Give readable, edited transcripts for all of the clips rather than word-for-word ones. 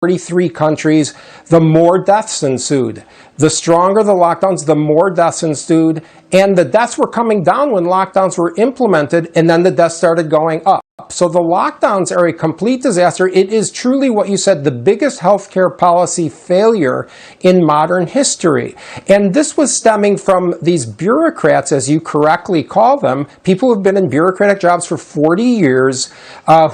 43 countries, the more deaths ensued. The stronger the lockdowns, the more deaths ensued, and the deaths were coming down when lockdowns were implemented, and then the deaths started going up. So the lockdowns are a complete disaster. It is truly what you said, the biggest healthcare policy failure in modern history. And this was stemming from these bureaucrats, as you correctly call them, people who've been in bureaucratic jobs for 40 years,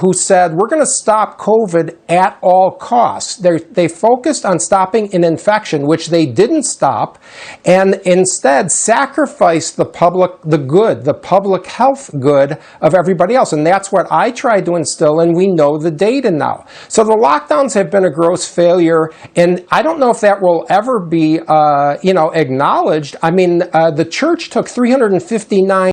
who said, we're going to stop COVID at all costs. They focused on stopping an infection, which they didn't stop, and instead sacrificed the public health good of everybody else. And that's what I tried to instill, and we know the data now. So the lockdowns have been a gross failure, and I don't know if that will ever be, acknowledged. I mean, the church took 359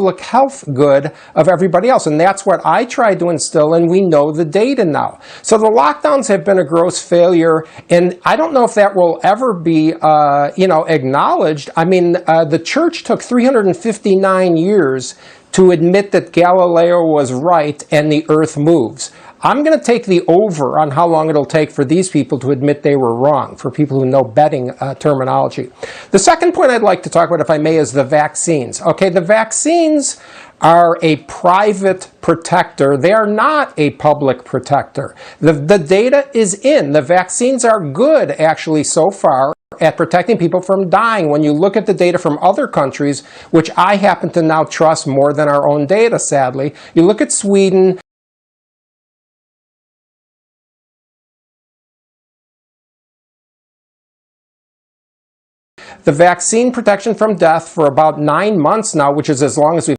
public health good of everybody else. And that's what I tried to instill, and we know the data now. So the lockdowns have been a gross failure, and I don't know if that will ever be, acknowledged. I mean, the church took 359 years to admit that Galileo was right and the earth moves. I'm going to take the over on how long it'll take for these people to admit they were wrong, for people who know betting terminology. The second point I'd like to talk about, if I may, is the vaccines. Okay, the vaccines are a private protector. They are not a public protector. The data is in. The vaccines are good, actually, so far at protecting people from dying. When you look at the data from other countries, which I happen to now trust more than our own data, sadly, you look at Sweden. The vaccine protection from death for about 9 months now, which is as long as we've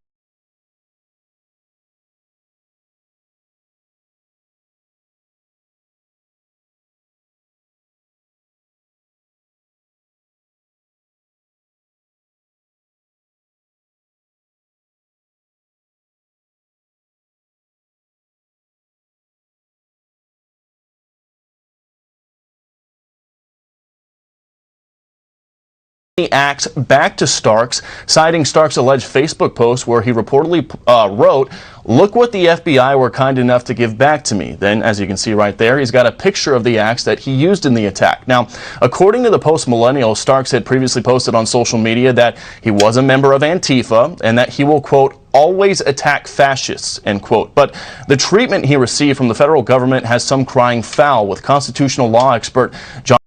axe back to Starks, citing Starks' alleged Facebook post where he reportedly wrote, "Look what the FBI were kind enough to give back to me." Then, as you can see right there, he's got a picture of the axe that he used in the attack. Now, according to the Post-Millennial, Starks had previously posted on social media that he was a member of Antifa and that he will, quote, always attack fascists, end quote. But the treatment he received from the federal government has some crying foul, with constitutional law expert John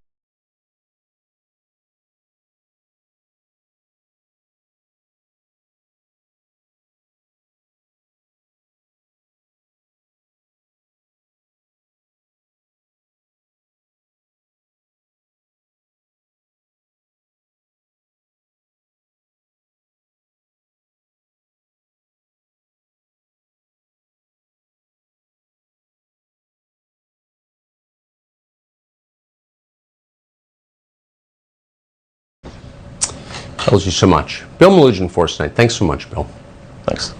Tells you so much. Bill Melugin for us tonight. Thanks so much, Bill. Thanks.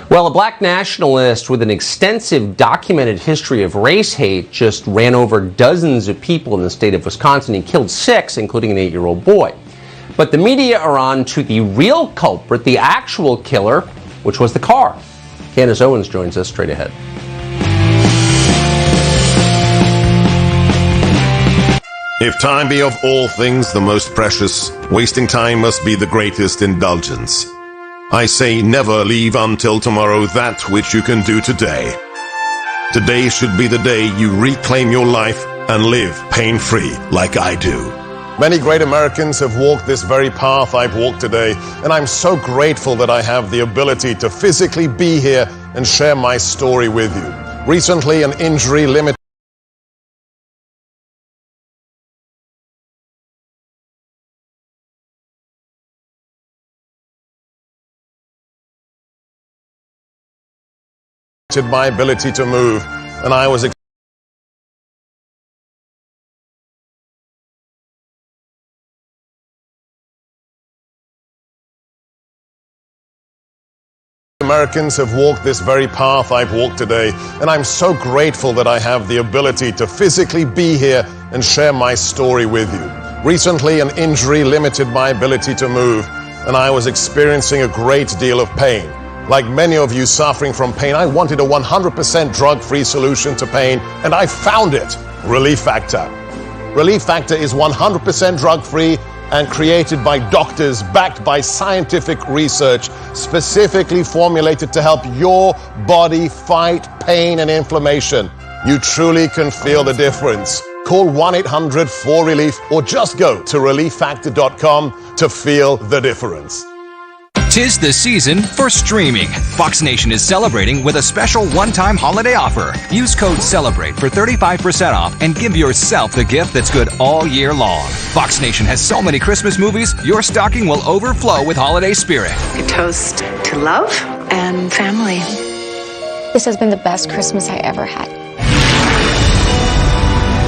Well, a black nationalist with an extensive documented history of race hate just ran over dozens of people in the state of Wisconsin. He killed 6, including an 8-year-old boy. But the media are on to the real culprit, the actual killer, which was the car. Candace Owens joins us straight ahead. If time be of all things the most precious, wasting time must be the greatest indulgence. I say never leave until tomorrow that which you can do today. Today should be the day you reclaim your life and live pain-free like I do. Many great Americans have walked this very path I've walked today, and I'm so grateful that I have the ability to physically be here and share my story with you. Recently, an injury limited my ability to move, and I was Americans have walked this very path I've walked today, and I'm so grateful that I have the ability to physically be here and share my story with you. Recently, an injury limited my ability to move, and I was experiencing a great deal of pain. Like many of you suffering from pain, I wanted a 100% drug-free solution to pain, and I found it, Relief Factor. Relief Factor is 100% drug-free and created by doctors, backed by scientific research, specifically formulated to help your body fight pain and inflammation. You truly can feel the difference. Call 1-800-4RELIEF or just go to relieffactor.com to feel the difference. 'Tis the season for streaming. Fox Nation is celebrating with a special one-time holiday offer. Use code CELEBRATE for 35% off and give yourself the gift that's good all year long. Fox Nation has so many Christmas movies, your stocking will overflow with holiday spirit. A toast to love and family. This has been the best Christmas I ever had.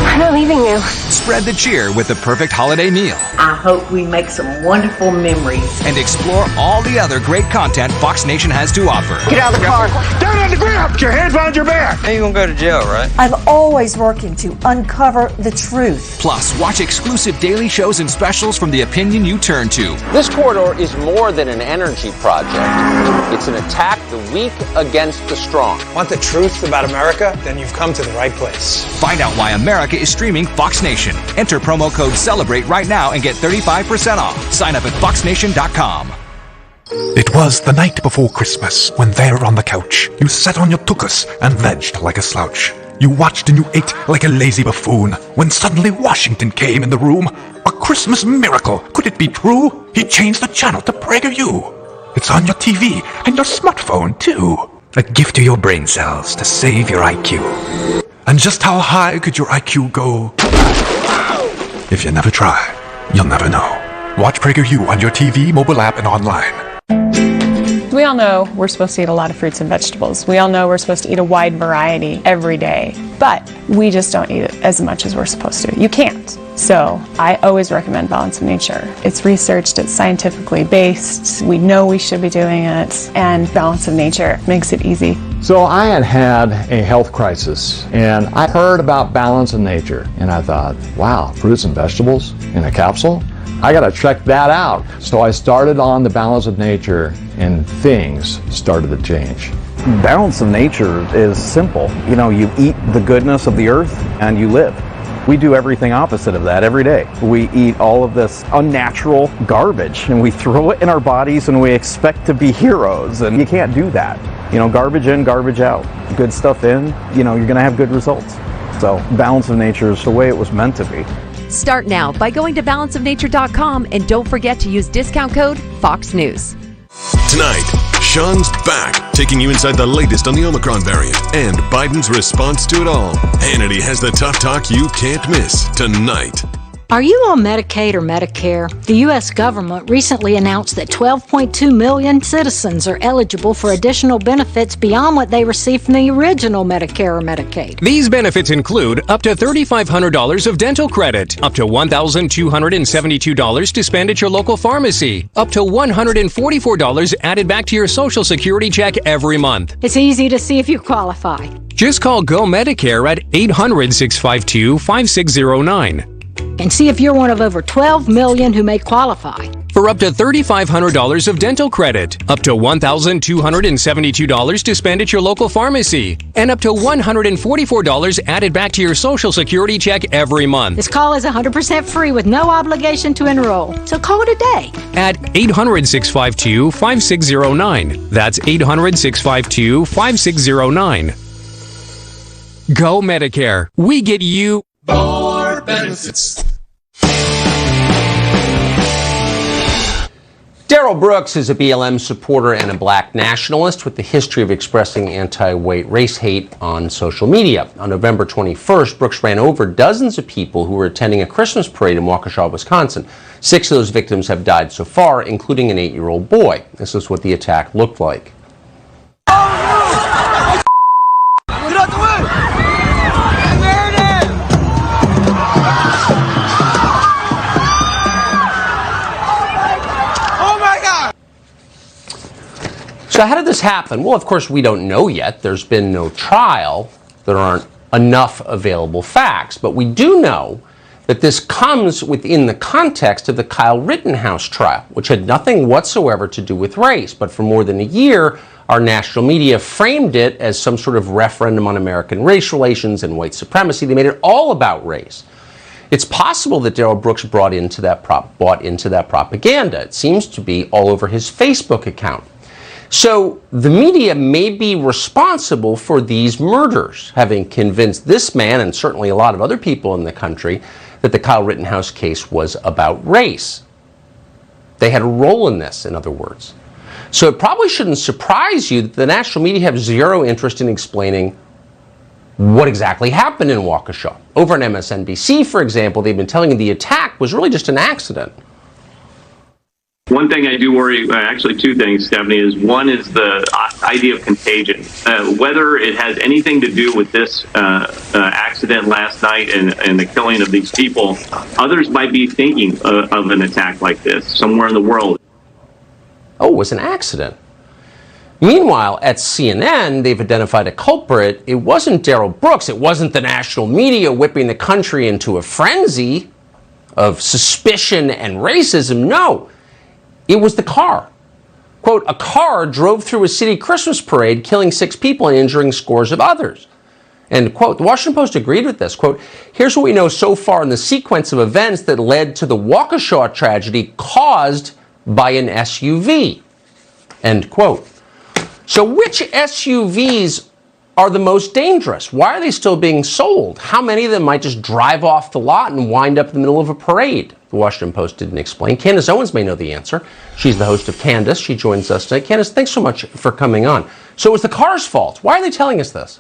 I'm not leaving you. Spread the cheer with the perfect holiday meal. I hope we make some wonderful memories. And explore all the other great content Fox Nation has to offer. Get out of the car. Down on the ground! Put your hands behind your back! Now you're gonna go to jail, right? I'm always working to uncover the truth. Plus, watch exclusive daily shows and specials from the opinion you turn to. This corridor is more than an energy project. It's an attack the weak against the strong. Want the truth about America? Then you've come to the right place. Find out why America is streaming Fox Nation. Enter promo code CELEBRATE right now and get 35% off. Sign up at foxnation.com. It was the night before Christmas, when there on the couch, you sat on your tuchus and vegged like a slouch. You watched and you ate like a lazy buffoon, when suddenly Washington came in the room. A Christmas miracle, could it be true? He changed the channel to PragerU. It's on your TV and your smartphone too. A gift to your brain cells to save your IQ. And just how high could your IQ go? If you never try, you'll never know. Watch PragerU on your TV, mobile app, and online. We all know we're supposed to eat a lot of fruits and vegetables. We all know we're supposed to eat a wide variety every day. But we just don't eat it as much as we're supposed to. You can't. So I always recommend Balance of Nature. It's researched, it's scientifically based. We know we should be doing it. And Balance of Nature makes it easy. So I had a health crisis, and I heard about Balance of Nature, and I thought, wow, fruits and vegetables in a capsule? I gotta check that out. So I started on the Balance of Nature, and things started to change. Balance of Nature is simple. You know, you eat the goodness of the earth and you live. We do everything opposite of that every day. We eat all of this unnatural garbage and we throw it in our bodies and we expect to be heroes, and you can't do that. You know, garbage in, garbage out. Good stuff in, you know, you're gonna have good results. So Balance of Nature is the way it was meant to be. Start now by going to balanceofnature.com and don't forget to use discount code Fox News. Tonight, Sean's back, taking you inside the latest on the Omicron variant and Biden's response to it all. Hannity has the tough talk you can't miss tonight. Are you on Medicaid or Medicare? The U.S. government recently announced that 12.2 million citizens are eligible for additional benefits beyond what they received from the original Medicare or Medicaid. These benefits include up to $3,500 of dental credit, up to $1,272 to spend at your local pharmacy, up to $144 added back to your Social Security check every month. It's easy to see if you qualify. Just call Go Medicare at 800-652-5609. And see if you're one of over 12 million who may qualify. For up to $3,500 of dental credit, up to $1,272 to spend at your local pharmacy, and up to $144 added back to your Social Security check every month. This call is 100% free with no obligation to enroll. So call today. At 800-652-5609. That's 800-652-5609. Go Medicare. We get you more benefits. Darrell Brooks is a BLM supporter and a black nationalist with a history of expressing anti-white race hate on social media. On November 21st, Brooks ran over dozens of people who were attending a Christmas parade in Waukesha, Wisconsin. 6 of those victims have died so far, including an 8-year-old boy. This is what the attack looked like. So how did this happen? Well, of course, we don't know yet. There's been no trial. There aren't enough available facts. But we do know that this comes within the context of the Kyle Rittenhouse trial, which had nothing whatsoever to do with race. But for more than a year, our national media framed it as some sort of referendum on American race relations and white supremacy. They made it all about race. It's possible that Darrell Brooks bought into that propaganda. It seems to be all over his Facebook account. So the media may be responsible for these murders, having convinced this man and certainly a lot of other people in the country that the Kyle Rittenhouse case was about race. They had a role in this, in other words. So it probably shouldn't surprise you that the national media have zero interest in explaining what exactly happened in Waukesha. Over on MSNBC, for example, they've been telling you the attack was really just an accident. One thing I do worry, actually two things, Stephanie, is one is the idea of contagion. Whether it has anything to do with this accident last night and the killing of these people, others might be thinking of an attack like this somewhere in the world. Oh, it was an accident. Meanwhile, at CNN, they've identified a culprit. It wasn't Darrell Brooks. It wasn't the national media whipping the country into a frenzy of suspicion and racism. No. It was the car. Quote, a car drove through a city Christmas parade, killing 6 people and injuring scores of others. End quote. The Washington Post agreed with this. Quote, here's what we know so far in the sequence of events that led to the Waukesha tragedy caused by an SUV. End quote. So which SUVs are the most dangerous? Why are they still being sold? How many of them might just drive off the lot and wind up in the middle of a parade? The Washington Post didn't explain. Candace Owens may know the answer. She's the host of Candace. She joins us tonight. Candace, thanks so much for coming on. So it was the car's fault. Why are they telling us this?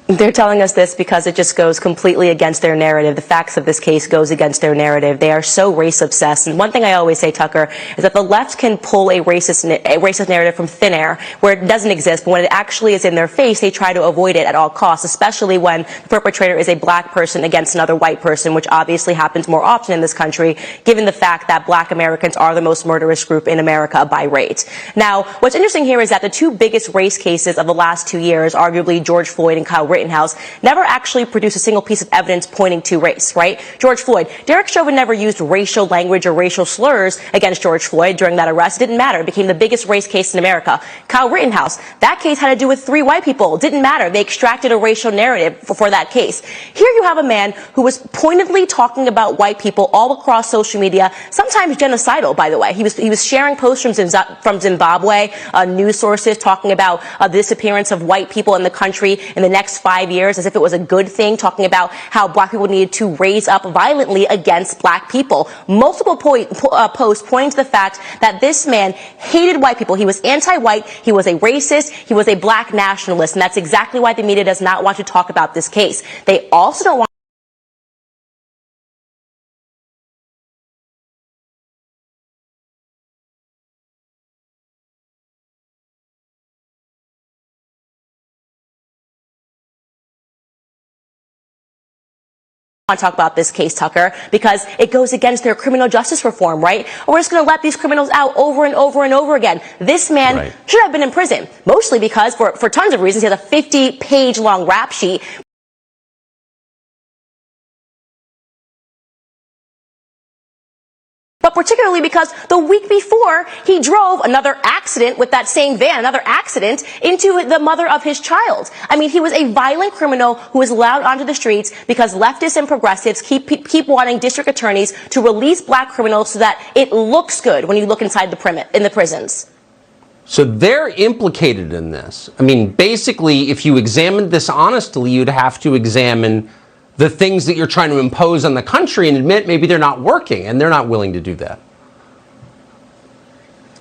They're telling us this because it just goes completely against their narrative. The facts of this case goes against their narrative. They are so race obsessed. And one thing I always say, Tucker, is that the left can pull a racist narrative from thin air where it doesn't exist, but when it actually is in their face, they try to avoid it at all costs, especially when the perpetrator is a black person against another white person, which obviously happens more often in this country, given the fact that black Americans are the most murderous group in America by rate. Now, what's interesting here is that the 2 biggest race cases of the last 2 years, arguably George Floyd and Kyle Rittenhouse, never actually produced a single piece of evidence pointing to race, right? George Floyd. Derek Chauvin never used racial language or racial slurs against George Floyd during that arrest. It didn't matter. It became the biggest race case in America. Kyle Rittenhouse. That case had to do with 3 white people. It didn't matter. They extracted a racial narrative for that case. Here you have a man who was pointedly talking about white people all across social media, sometimes genocidal, by the way. He was sharing posts from Zimbabwe, news sources talking about the disappearance of white people in the country in the next 5 years, as if it was a good thing, talking about how black people needed to raise up violently against black people. Multiple posts pointing to the fact that this man hated white people. He was anti-white, he was a racist, he was a black nationalist, and that's exactly why the media does not want to talk about this case. They also don't want to talk about this case, Tucker, because it goes against their criminal justice reform, right? We're just going to let these criminals out over and over and over again. This man should have been in prison, mostly because for tons of reasons. He has a 50-page long rap sheet. But particularly because the week before, he drove another accident with that same van, another accident, into the mother of his child. I mean, he was a violent criminal who was allowed onto the streets because leftists and progressives keep wanting district attorneys to release black criminals so that it looks good when you look inside the prisons. So they're implicated in this. I mean, basically, if you examined this honestly, you'd have to examine the things that you're trying to impose on the country and admit maybe they're not working, and they're not willing to do that.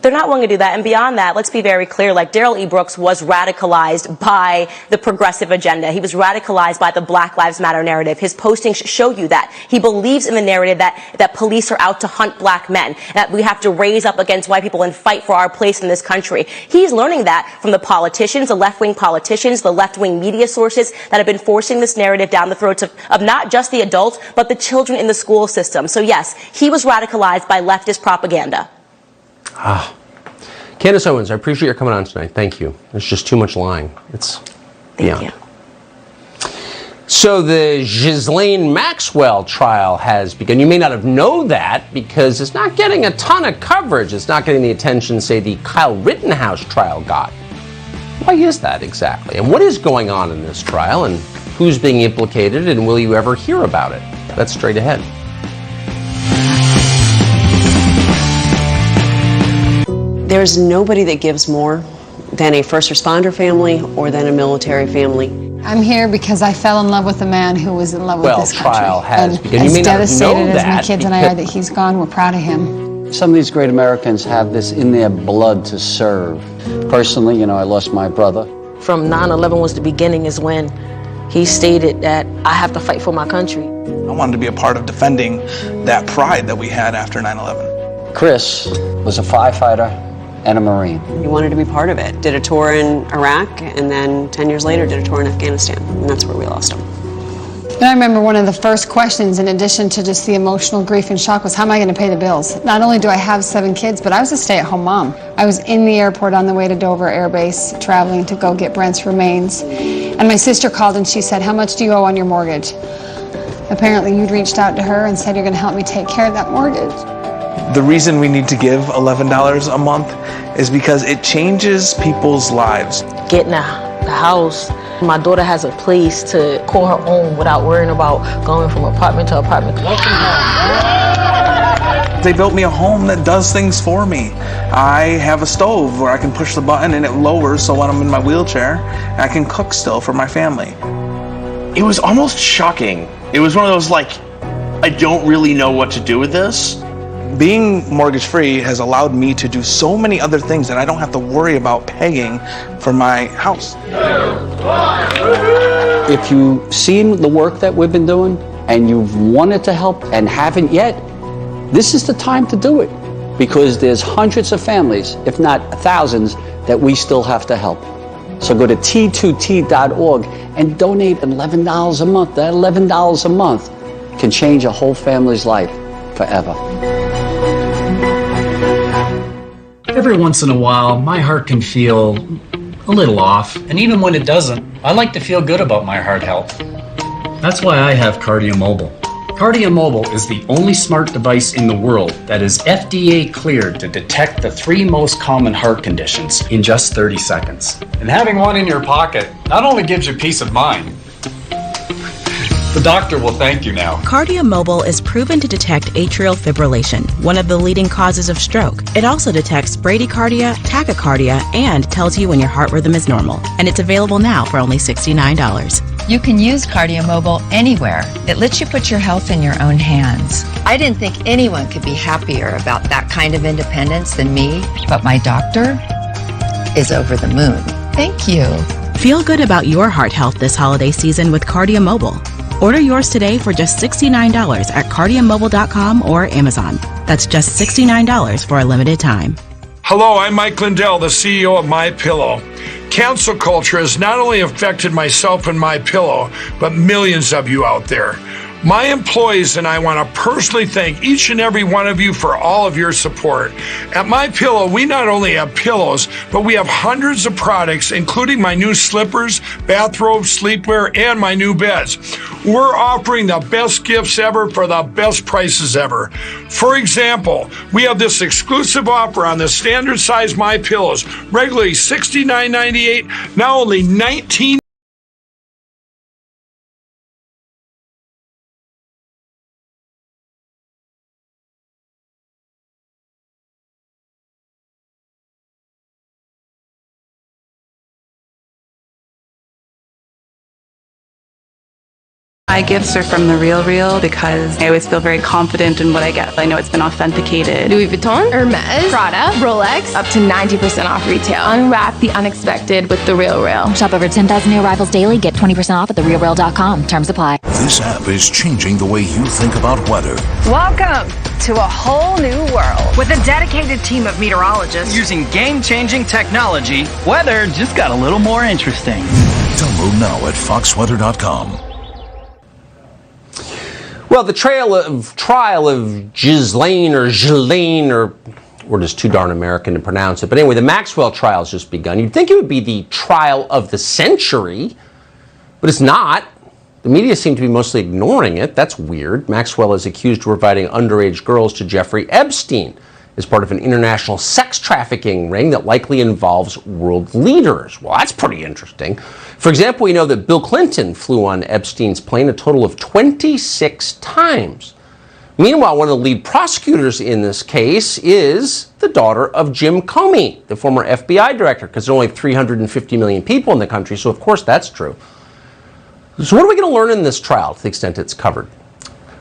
They're not willing to do that. And beyond that, let's be very clear, like Darrell E. Brooks was radicalized by the progressive agenda. He was radicalized by the Black Lives Matter narrative. His postings show you that. He believes in the narrative that police are out to hunt black men, that we have to raise up against white people and fight for our place in this country. He's learning that from the politicians, the left-wing politicians, the left-wing media sources that have been forcing this narrative down the throats of not just the adults, but the children in the school system. So yes, he was radicalized by leftist propaganda. Candace Owens, I appreciate your coming on tonight. Thank you. There's just too much lying. It's beyond. Thank you. So the Ghislaine Maxwell trial has begun. You may not have known that because it's not getting a ton of coverage. It's not getting the attention, say, the Kyle Rittenhouse trial got. Why is that exactly? And what is going on in this trial? And who's being implicated? And will you ever hear about it? That's straight ahead. There's nobody that gives more than a first responder family or than a military family. I'm here because I fell in love with a man who was in love with this country. Trial has begun. As You may not devastated know as my that kids and I are that he's gone, we're proud of him. Some of these great Americans have this in their blood to serve. Personally, I lost my brother. From 9/11 was the beginning is when he stated that I have to fight for my country. I wanted to be a part of defending that pride that we had after 9/11. Chris was a firefighter and a Marine. He wanted to be part of it. Did a tour in Iraq, and then 10 years later did a tour in Afghanistan, and that's where we lost him. And I remember one of the first questions, in addition to just the emotional grief and shock, was how am I going to pay the bills? Not only do I have 7 kids, but I was a stay-at-home mom. I was in the airport on the way to Dover Air Base, traveling to go get Brent's remains. And my sister called and she said, how much do you owe on your mortgage? Apparently you'd reached out to her and said, you're going to help me take care of that mortgage. The reason we need to give $11 a month is because it changes people's lives. Getting the house, my daughter has a place to call her own without worrying about going from apartment to apartment. They built me a home that does things for me. I have a stove where I can push the button and it lowers, so when I'm in my wheelchair, I can cook still for my family. It was almost shocking. It was one of those, like, I don't really know what to do with this. Being mortgage-free has allowed me to do so many other things that I don't have to worry about paying for my house. If you've seen the work that we've been doing and you've wanted to help and haven't yet, this is the time to do it, because there's hundreds of families, if not thousands, that we still have to help. So go to t2t.org and donate $11 a month. That $11 a month can change a whole family's life forever. Every once in a while, my heart can feel a little off. And even when it doesn't, I like to feel good about my heart health. That's why I have KardioMobile. KardioMobile is the only smart device in the world that is FDA cleared to detect the 3 most common heart conditions in just 30 seconds. And having one in your pocket not only gives you peace of mind, the doctor will thank you now. KardioMobile is proven to detect atrial fibrillation, one of the leading causes of stroke. It also detects bradycardia, tachycardia, and tells you when your heart rhythm is normal. And it's available now for only $69. You can use KardioMobile anywhere. It lets you put your health in your own hands. I didn't think anyone could be happier about that kind of independence than me, but my doctor is over the moon. Thank you. Feel good about your heart health this holiday season with KardioMobile. Order yours today for just $69 at KardioMobile.com or Amazon. That's just $69 for a limited time. Hello, I'm Mike Lindell, the CEO of MyPillow. Cancel culture has not only affected myself and MyPillow, but millions of you out there. My employees and I want to personally thank each and every one of you for all of your support. At MyPillow, we not only have pillows, but we have hundreds of products, including my new slippers, bathrobes, sleepwear, and my new beds. We're offering the best gifts ever for the best prices ever. For example, we have this exclusive offer on the standard size MyPillows, regularly $69.98, now only $19. My gifts are from The RealReal because I always feel very confident in what I get. I know it's been authenticated. Louis Vuitton, Hermes, Prada, Rolex, up to 90% off retail. Unwrap the unexpected with The RealReal. Shop over 10,000 new arrivals daily. Get 20% off at TheRealReal.com. Terms apply. This app is changing the way you think about weather. Welcome to a whole new world. With a dedicated team of meteorologists using game-changing technology, weather just got a little more interesting. Download now at foxweather.com. Well, the trial of Ghislaine or We're just too darn American to pronounce it. But anyway, the Maxwell trial has just begun. You'd think it would be the trial of the century, but it's not. The media seem to be mostly ignoring it. That's weird. Maxwell is accused of providing underage girls to Jeffrey Epstein as part of an international sex trafficking ring that likely involves world leaders. Well, that's pretty interesting. For example, we know that Bill Clinton flew on Epstein's plane a total of 26 times. Meanwhile, one of the lead prosecutors in this case is the daughter of Jim Comey, the former FBI director, because there are only 350 million people in the country, so of course that's true. So what are we going to learn in this trial to the extent it's covered?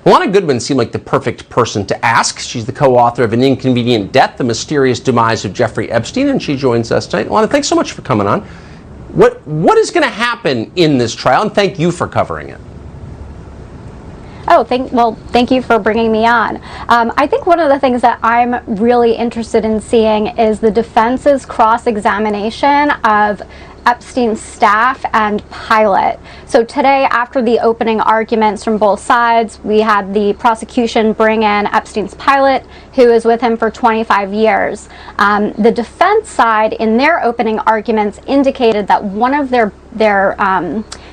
Alana Goodman seemed like the perfect person to ask. She's the co-author of An Inconvenient Death, The Mysterious Demise of Jeffrey Epstein, and she joins us tonight. Alana, thanks so much for coming on. What is going to happen in this trial, and thank you for covering it. Oh, thank you for bringing me on. I think one of the things that I'm really interested in seeing is the defense's cross-examination of Epstein's staff and pilot. So today, after the opening arguments from both sides, we had the prosecution bring in Epstein's pilot, who was with him for 25 years. The defense side, in their opening arguments, indicated that one of their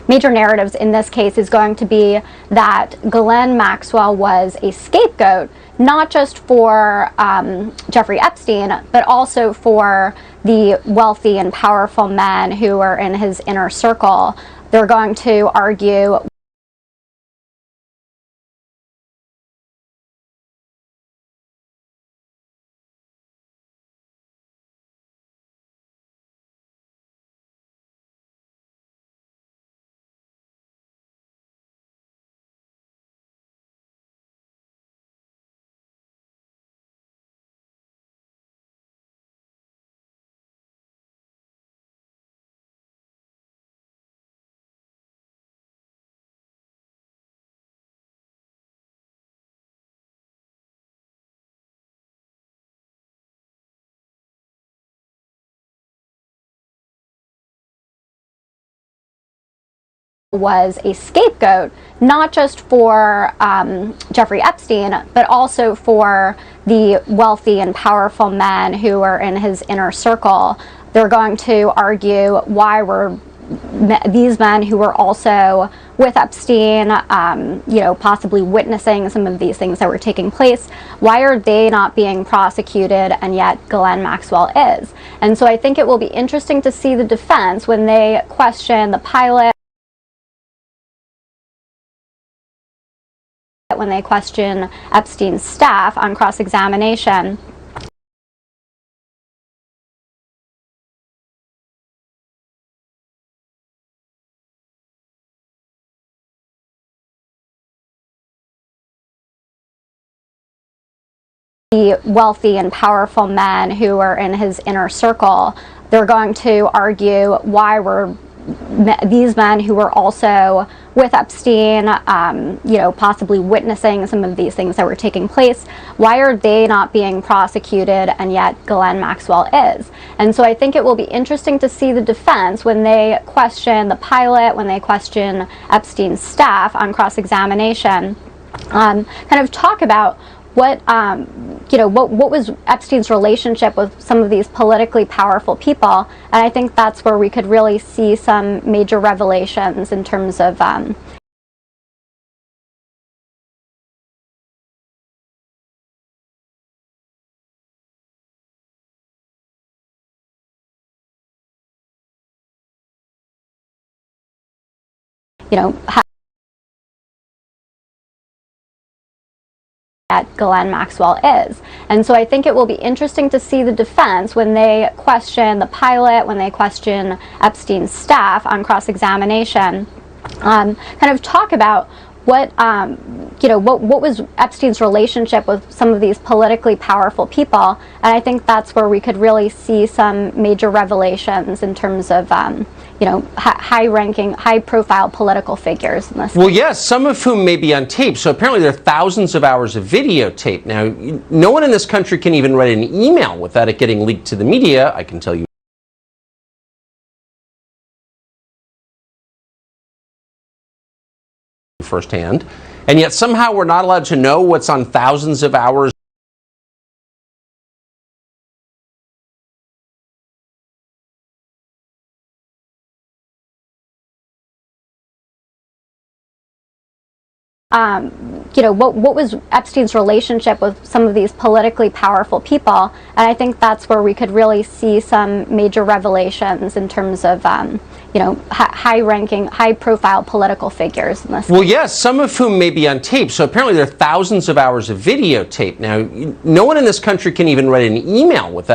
major narratives in this case is going to be that Ghislaine Maxwell was a scapegoat, not just for Jeffrey Epstein, but also for the wealthy and powerful men who were in his inner circle. They're going to argue was a scapegoat, not just for Jeffrey Epstein, but also for the wealthy and powerful men who were in his inner circle. They're going to argue why were these men who were also with Epstein, possibly witnessing some of these things that were taking place, why are they not being prosecuted and yet Ghislaine Maxwell is? And so I think it will be interesting to see the defense when they question the pilot, when they question Epstein's staff on cross-examination. The wealthy and powerful men who were in his inner circle, they're going to argue why were these men who were also with Epstein, possibly witnessing some of these things that were taking place, why are they not being prosecuted and yet Ghislaine Maxwell is? And so I think it will be interesting to see the defense when they question the pilot, when they question Epstein's staff on cross-examination, kind of talk about what was Epstein's relationship with some of these politically powerful people, and I think that's where we could really see some major revelations in terms of that Ghislaine Maxwell is. And so I think it will be interesting to see the defense when they question the pilot, when they question Epstein's staff on cross-examination, kind of talk about what was Epstein's relationship with some of these politically powerful people, and I think that's where we could really see some major revelations in terms of high-ranking, high-profile political figures in this. Well, yes, some of whom may be on tape. So apparently there are thousands of hours of videotape. Now, no one in this country can even write an email without it getting leaked to the media. I can tell you firsthand, and yet somehow we're not allowed to know what's on thousands of hours you know, what was Epstein's relationship with some of these politically powerful people, and I think that's where we could really see some major revelations in terms of, you know, high-ranking, high-profile political figures in this. Well, yes, some of whom may be on tape. So apparently there are thousands of hours of videotape. Now, no one in this country can even write an email without